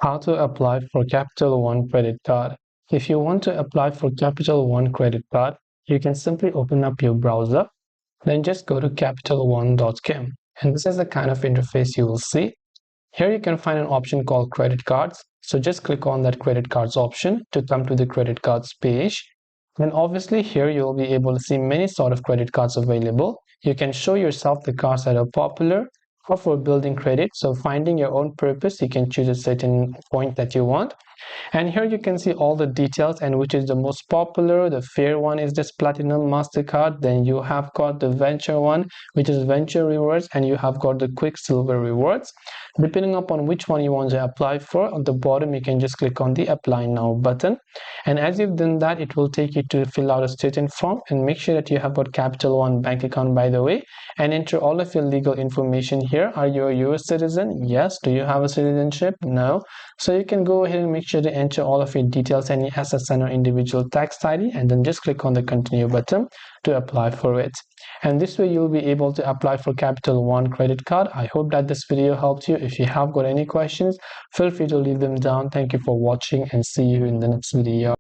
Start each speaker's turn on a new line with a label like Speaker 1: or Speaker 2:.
Speaker 1: How to apply for Capital One credit card. If you want to apply for Capital One credit card, you can simply open up your browser, then just go to capitalone.com, and this is the kind of interface you will see. Here you can find an option called credit cards. So just click on that credit cards option to come to the credit cards page. Then obviously here you will be able to see many sort of credit cards available. You can show yourself the cards that are popular or for building credit. So finding your own purpose, you can choose a certain point that you want. And here you can see all the details and which is the most popular. The fair one is this Platinum Mastercard. Then you have got the venture one, which is Venture Rewards, and you have got the Quicksilver Rewards. Depending upon which one you want to apply for, on the bottom you can just click on the Apply Now button. And as you've done that, it will take you to fill out a certain form, and make sure that you have got Capital One bank account, by the way, and enter all of your legal information here. Are you a US citizen? Yes. Do you have a citizenship? No. So you can go ahead and make sure to enter all of your details, any SSN or individual tax ID, and then just click on the continue button to apply for it. And this way you'll be able to apply for Capital One credit card. I hope that this video helped you. If you have got any questions, feel free to leave them down. Thank you for watching and see you in the next video.